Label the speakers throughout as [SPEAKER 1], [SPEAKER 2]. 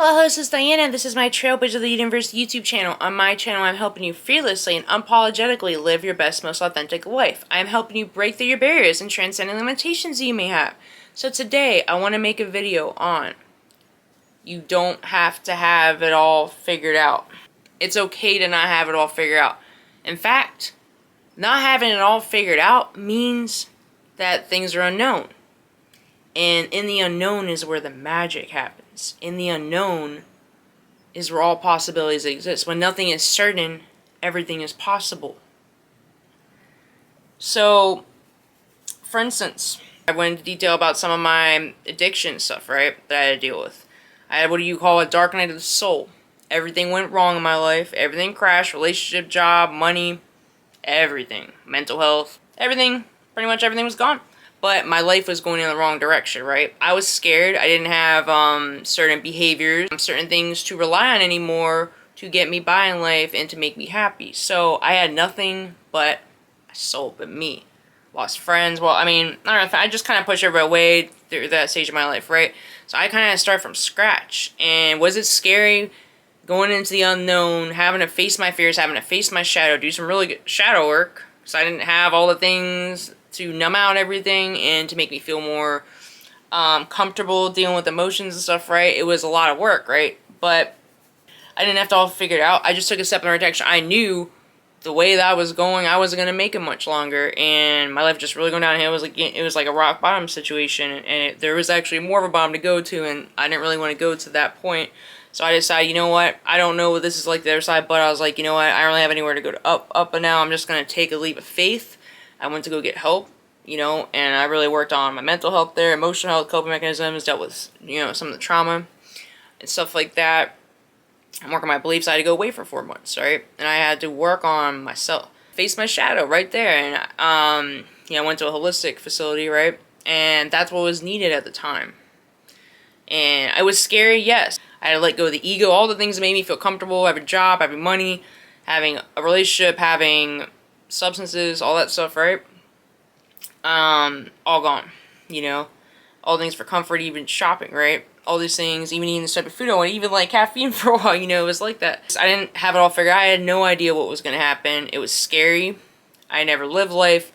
[SPEAKER 1] Hello, this is Diana. This is my Trailblazer of the Universe YouTube channel. On my channel, I'm helping you fearlessly and unapologetically live your best, most authentic life. I'm helping you break through your barriers and transcend the limitations you may have. So today, I want to make a video on you don't have to have it all figured out. It's okay to not have it all figured out. In fact, not having it all figured out means that things are unknown. And in the unknown is where the magic happens. In the unknown is where all possibilities exist. When nothing is certain, everything is possible. So, for instance, I went into detail about some of my addiction stuff, right, that I had to deal with. I had what do you call a dark night of the soul. Everything went wrong in my life. Everything crashed. Relationship, job, money, everything. Mental health, everything. Pretty much everything was gone. But my life was going in the wrong direction, right? I was scared. I didn't have certain behaviors, certain things to rely on anymore to get me by in life and to make me happy. So I had nothing but my soul, but me. Lost friends. Well, I mean, I don't know. I just kind of pushed everybody away through that stage of my life, right? So I kind of started from scratch. And was it scary going into the unknown, having to face my fears, having to face my shadow, do some really good shadow work? Because I didn't have all the things to numb out everything and to make me feel more comfortable dealing with emotions and stuff, right? It was a lot of work, right? But I didn't have to all figure it out. I just took a step in the right direction. I knew the way that I was going, I wasn't going to make it much longer, and my life just really going downhill. It was like a rock bottom situation, and there was actually more of a bottom to go to, and I didn't really want to go to that point. So I decided, you know what, I don't know what this is like the other side, but I was like, you know what, I don't really have anywhere to go to up, and now I'm just going to take a leap of faith. I went to go get help, you know, and I really worked on my mental health there, emotional health, coping mechanisms, dealt with, you know, some of the trauma and stuff like that. I'm working on my beliefs. I had to go away for 4 months, right? And I had to work on myself, face my shadow right there. And, you know, I went to a holistic facility, right? And that's what was needed at the time. And it was scary, yes. I had to let go of the ego, all the things that made me feel comfortable, having a job, having money, having a relationship, having substances, all that stuff, right? All gone, you know? All things for comfort, even shopping, right? All these things, even eating this type of food, I wanted, even like caffeine for a while, you know, it was like that. I didn't have it all figured out. I had no idea what was going to happen. It was scary. I never lived life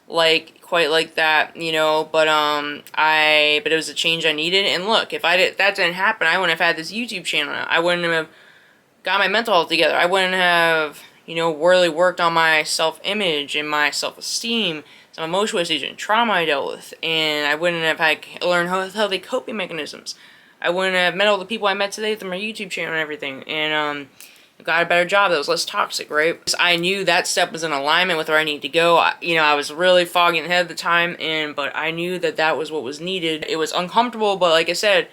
[SPEAKER 1] like, quite like that, you know, but it was a change I needed. And look, if that didn't happen, I wouldn't have had this YouTube channel. I wouldn't have got my mental health together. I wouldn't have, you know, really worked on my self-image and my self-esteem, some emotional issues and trauma I dealt with, and I wouldn't have had learned healthy coping mechanisms. I wouldn't have met all the people I met today through my YouTube channel and everything, and got a better job that was less toxic, right? I knew that step was in alignment with where I needed to go. I was really foggy in the head at the time, but I knew that that was what was needed. It was uncomfortable, but like I said,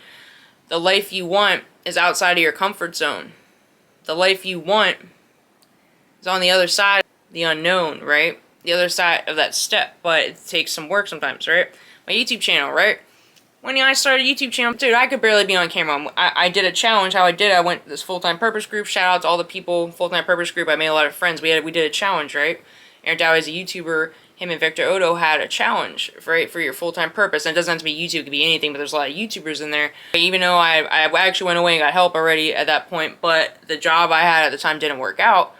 [SPEAKER 1] the life you want is outside of your comfort zone. The life you want is on the other side, the unknown, right? The other side of that step, but it takes some work sometimes, right? My YouTube channel, right? When I started a YouTube channel, dude, I could barely be on camera. I did a challenge. How I did it, I went to this full-time purpose group. Shout out to all the people, full-time purpose group. I made a lot of friends. We did a challenge, right? Aaron Dowie is a YouTuber. Him and Victor Odo had a challenge, right, for your full-time purpose. And it doesn't have to be YouTube. It could be anything, but there's a lot of YouTubers in there. Even though I actually went away and got help already at that point, but the job I had at the time didn't work out.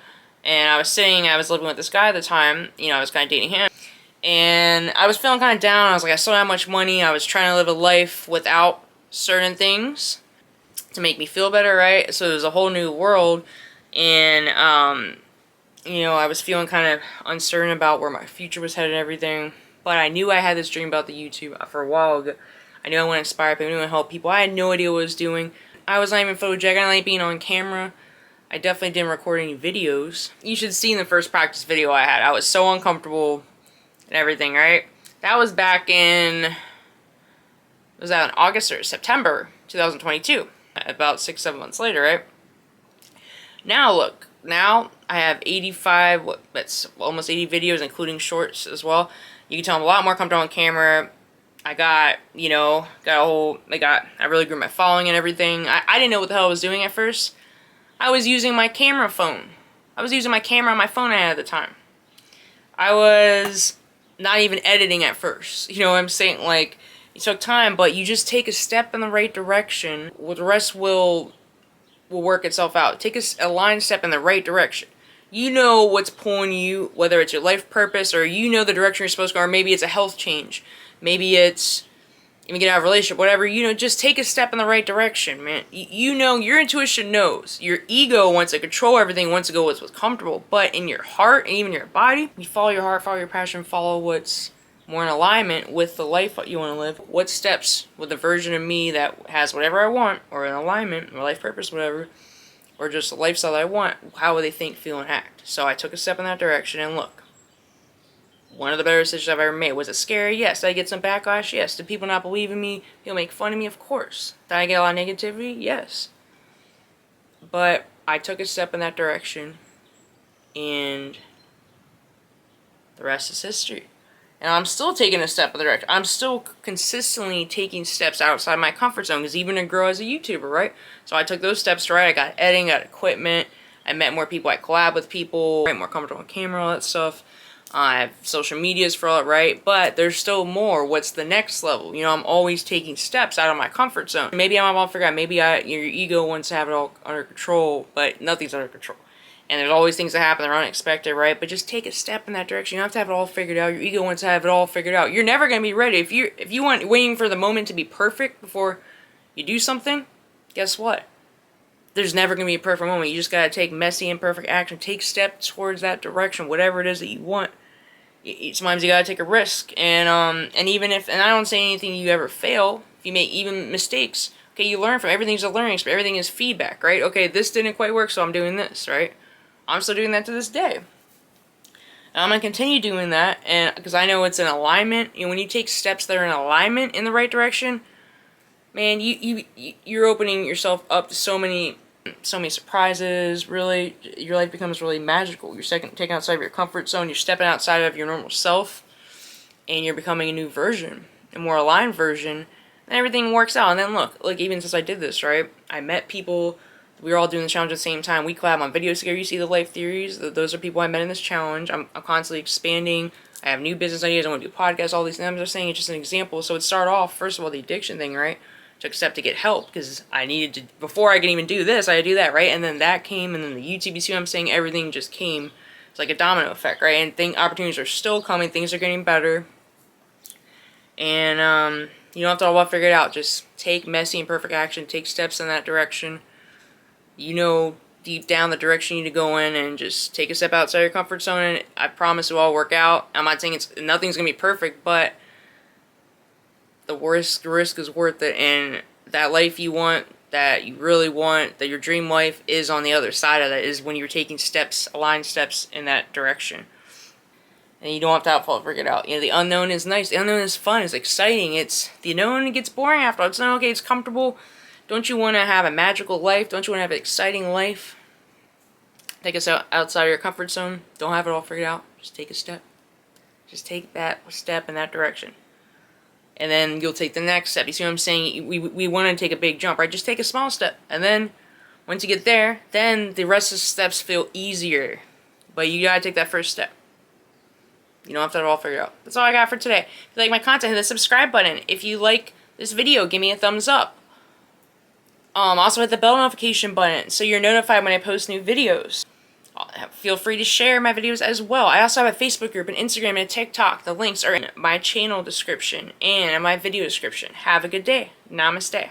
[SPEAKER 1] And I was living with this guy at the time. You know, I was kind of dating him. And I was feeling kind of down. I was like, I still don't have much money. I was trying to live a life without certain things to make me feel better, right? So it was a whole new world. And, you know, I was feeling kind of uncertain about where my future was headed and everything. But I knew I had this dream about the YouTube for a while ago. I knew I wanted to inspire people. I knew I wanted to help people. I had no idea what I was doing. I was not even photogenic. I didn't like being on camera. I definitely didn't record any videos. You should see in the first practice video I had. I was so uncomfortable and everything, right? That was back in, was that in August or September 2022? About 6-7 months later, right? Now look, now I have 85, that's almost 80 videos, including shorts as well. You can tell I'm a lot more comfortable on camera. I got, you know, I really grew my following and everything. I didn't know what the hell I was doing at first. I was using my camera phone. I was using my camera on my phone I had at the time. I was not even editing at first. You know what I'm saying? Like, it took time, but you just take a step in the right direction. Well, the rest will will work itself out. Take a line step in the right direction. You know what's pulling you, whether it's your life purpose or you know the direction you're supposed to go, or maybe it's a health change. Maybe it's even get out of a relationship, whatever, just take a step in the right direction, man. You know, your intuition knows. Your ego wants to control everything, wants to go with what's comfortable. But in your heart and even your body, you follow your heart, follow your passion, follow what's more in alignment with the life you want to live. What steps with the version of me that has whatever I want, or in alignment, or life purpose, whatever, or just the lifestyle that I want, how would they think, feel, and act? So I took a step in that direction, and look. One of the better decisions I've ever made. Was it scary? Yes. Did I get some backlash? Yes. Did people not believe in me? People make fun of me? Of course. Did I get a lot of negativity? Yes. But I took a step in that direction, and the rest is history. And I'm still taking a step in the direction. I'm still consistently taking steps outside my comfort zone, because even to grow as a YouTuber, right? So I took those steps, right? I got editing, got equipment. I met more people. I collab with people. Right? More comfortable on camera, all that stuff. I have social medias for all it, right? But there's still more. What's the next level? I'm always taking steps out of my comfort zone. Maybe I'm all figured out. Maybe your ego wants to have it all under control, but nothing's under control. And there's always things that happen that are unexpected, right? But just take a step in that direction. You don't have to have it all figured out. Your ego wants to have it all figured out. You're never going to be ready. If you want waiting for the moment to be perfect before you do something, guess what? There's never going to be a perfect moment. You just got to take messy, imperfect action. Take steps towards that direction, whatever it is that you want. Sometimes you got to take a risk. And even if, and I don't say anything you ever fail, if you make even mistakes, okay, you learn from everything's a learning experience. Everything is feedback, right? Okay, this didn't quite work, so I'm doing this, right? I'm still doing that to this day. And I'm going to continue doing that, and because I know it's in alignment. When you take steps that are in alignment in the right direction, man, you're opening yourself up to so many surprises. Really, your life becomes really magical. You're taking outside of your comfort zone. You're stepping outside of your normal self, and you're becoming a new version, a more aligned version. And everything works out. And then look, even since I did this, right? I met people. We were all doing the challenge at the same time. We collab on videos together. You see the life theories. Those are people I met in this challenge. I'm constantly expanding. I have new business ideas. I want to do podcasts, all these things. I'm just saying it's just an example. So it started off, first of all, the addiction thing, right? Took a step to get help because I needed to, before I could even do this, I had to do that, right? And then that came, and then the YouTube, you see what I'm saying? Everything just came. It's like a domino effect, right? And opportunities are still coming. Things are getting better. And you don't have to all figure it out. Just take messy and perfect action. Take steps in that direction. Deep down the direction you need to go in, and just take a step outside your comfort zone, and I promise it will all work out. I'm not saying nothing's going to be perfect, but the risk is worth it, and that life you want, that you really want, that your dream life is on the other side of that, is when you're taking steps, aligned steps in that direction. And you don't have to have to figure it out. The unknown is nice. The unknown is fun. It's exciting. The unknown gets boring after all. It's not okay. It's comfortable. Don't you want to have a magical life? Don't you want to have an exciting life? Take us outside of your comfort zone. Don't have it all figured out. Just take a step. Just take that step in that direction. And then you'll take the next step. You see what I'm saying? We want to take a big jump, right? Just take a small step. And then, once you get there, then the rest of the steps feel easier. But you gotta take that first step. You don't have to have it all figured out. That's all I got for today. If you like my content, hit the subscribe button. If you like this video, give me a thumbs up. Also hit the bell notification button so you're notified when I post new videos. Feel free to share my videos as well. I also have a Facebook group, an Instagram, and a TikTok. The links are in my channel description and in my video description. Have a good day. Namaste.